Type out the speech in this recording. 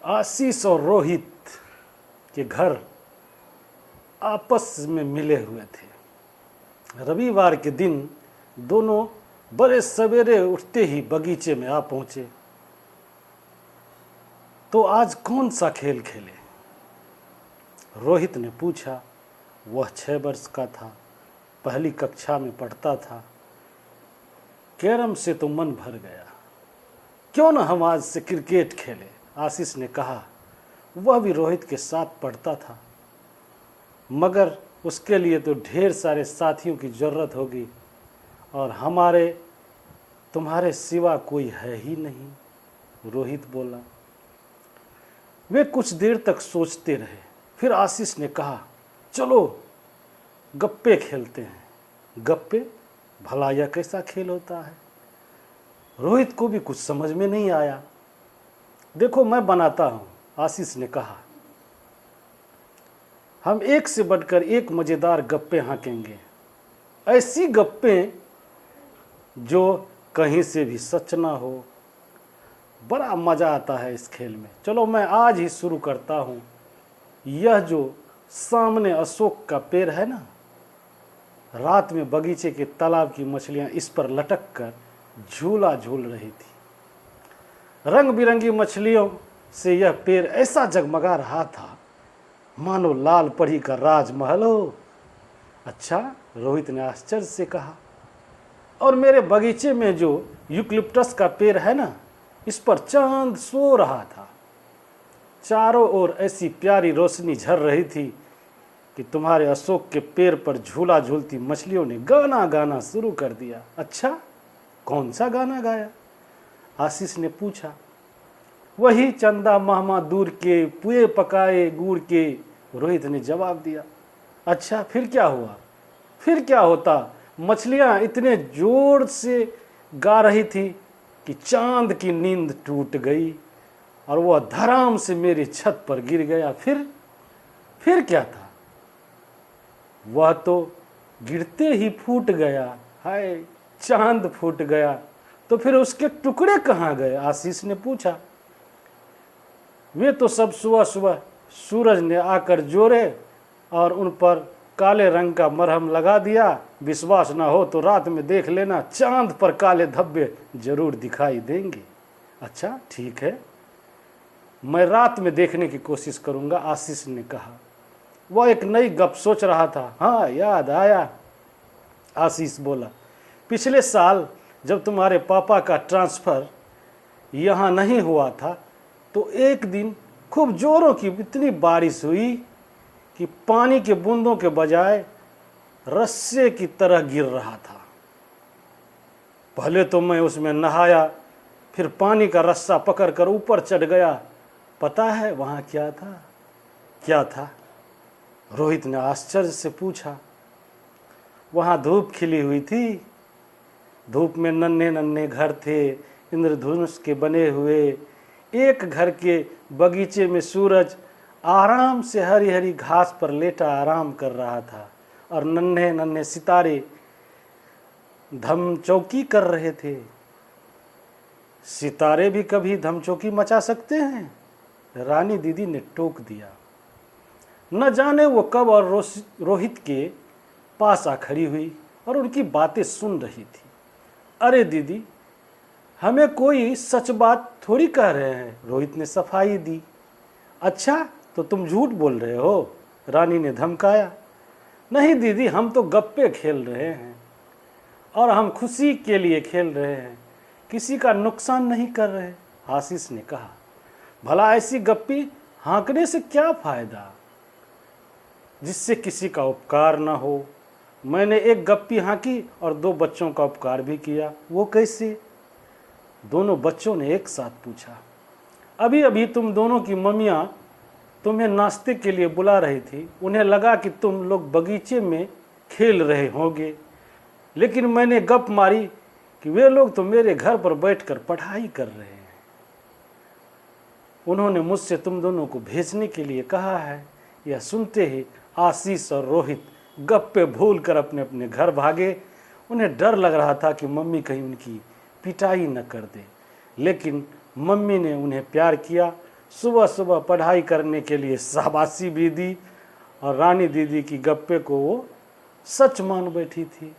आशीष और रोहित के घर आपस में मिले हुए थे। रविवार के दिन दोनों बड़े सवेरे उठते ही बगीचे में आ पहुंचे। तो आज कौन सा खेल खेले? रोहित ने पूछा। वह 6 वर्ष का था, पहली कक्षा में पढ़ता था। कैरम से तो मन भर गया, क्यों न हम आज से क्रिकेट खेलें? आशीष ने कहा। वह भी रोहित के साथ पढ़ता था, मगर उसके लिए तो ढेर सारे साथियों की ज़रूरत होगी और तुम्हारे सिवा कोई है ही नहीं, रोहित बोला। वे कुछ देर तक सोचते रहे। फिर आशीष ने कहा, चलो गप्पे खेलते हैं। गप्पे? भला यह कैसा खेल होता है? रोहित को भी कुछ समझ में नहीं आया। देखो मैं बनाता हूँ, आशीष ने कहा। हम एक से बढ़कर एक मज़ेदार गप्पे हाँकेंगे, ऐसी गप्पे जो कहीं से भी सच ना हो। बड़ा मज़ा आता है इस खेल में। चलो मैं आज ही शुरू करता हूँ। यह जो सामने अशोक का पेड़ है ना, रात में बगीचे के तालाब की मछलियाँ इस पर लटक कर झूला झूल रही थी। रंग बिरंगी मछलियों से यह पेड़ ऐसा जगमगा रहा था मानो लाल परी का राजमहल हो। अच्छा, रोहित ने आश्चर्य से कहा। और मेरे बगीचे में जो यूकलिप्टस का पेड़ है ना, इस पर चांद सो रहा था। चारों ओर ऐसी प्यारी रोशनी झर रही थी कि तुम्हारे अशोक के पेड़ पर झूला झूलती मछलियों ने गाना गाना शुरू कर दिया। अच्छा, कौन सा गाना गाया? आशीष ने पूछा। वही चंदा मामा दूर के पुए पकाए गुड़ के, रोहित ने जवाब दिया। अच्छा, फिर क्या हुआ? फिर क्या होता? मछलियां इतने जोर से गा रही थी कि चांद की नींद टूट गई और वह धड़ाम से मेरी छत पर गिर गया। फिर क्या था? वह तो गिरते ही फूट गया। हाय, चांद फूट गया। तो फिर उसके टुकड़े कहाँ गए? आशीष ने पूछा। वे तो सब सुबह सुबह सूरज ने आकर जोड़े और उन पर काले रंग का मरहम लगा दिया। विश्वास ना हो तो रात में देख लेना, चांद पर काले धब्बे जरूर दिखाई देंगे। अच्छा ठीक है, मैं रात में देखने की कोशिश करूंगा, आशीष ने कहा। वह एक नई गप सोच रहा था। हाँ, याद आया, आशीष बोला। पिछले साल जब तुम्हारे पापा का ट्रांसफ़र यहाँ नहीं हुआ था तो एक दिन खूब जोरों की इतनी बारिश हुई कि पानी के बूंदों के बजाय रस्से की तरह गिर रहा था। पहले तो मैं उसमें नहाया, फिर पानी का रस्सा पकड़कर ऊपर चढ़ गया। पता है वहाँ क्या था? क्या था? रोहित ने आश्चर्य से पूछा। वहाँ धूप खिली हुई थी। धूप में नन्हे नन्हे घर थे, इंद्रधनुष के बने हुए। एक घर के बगीचे में सूरज आराम से हरी हरी घास पर लेटा आराम कर रहा था और नन्हे नन्हे सितारे धमचौकी कर रहे थे। सितारे भी कभी धमचौकी मचा सकते हैं? रानी दीदी ने टोक दिया। न जाने वो कब और रोहित के पास आ खड़ी हुई और उनकी बातें सुन रही थी। अरे दीदी, हमें कोई सच बात थोड़ी कह रहे हैं, रोहित ने सफाई दी। अच्छा, तो तुम झूठ बोल रहे हो, रानी ने धमकाया। नहीं दीदी, हम तो गप्पे खेल रहे हैं और हम खुशी के लिए खेल रहे हैं, किसी का नुकसान नहीं कर रहे, आशीष ने कहा। भला ऐसी गप्पी हाँकने से क्या फ़ायदा जिससे किसी का उपकार ना हो? मैंने एक गप्पी हाँकी और 2 बच्चों का उपकार भी किया। वो कैसे? दोनों बच्चों ने एक साथ पूछा। अभी अभी तुम दोनों की मम्मियाँ तुम्हें नाश्ते के लिए बुला रही थी। उन्हें लगा कि तुम लोग बगीचे में खेल रहे होंगे, लेकिन मैंने गप मारी कि वे लोग तो मेरे घर पर बैठकर पढ़ाई कर रहे हैं। उन्होंने मुझसे तुम दोनों को भेजने के लिए कहा है। यह सुनते ही आशीष और रोहित गप्पे भूल कर अपने अपने घर भागे। उन्हें डर लग रहा था कि मम्मी कहीं उनकी पिटाई न कर दे, लेकिन मम्मी ने उन्हें प्यार किया, सुबह सुबह पढ़ाई करने के लिए शाबाशी भी दी और रानी दीदी की गप्पे को वो सच मान बैठी थी।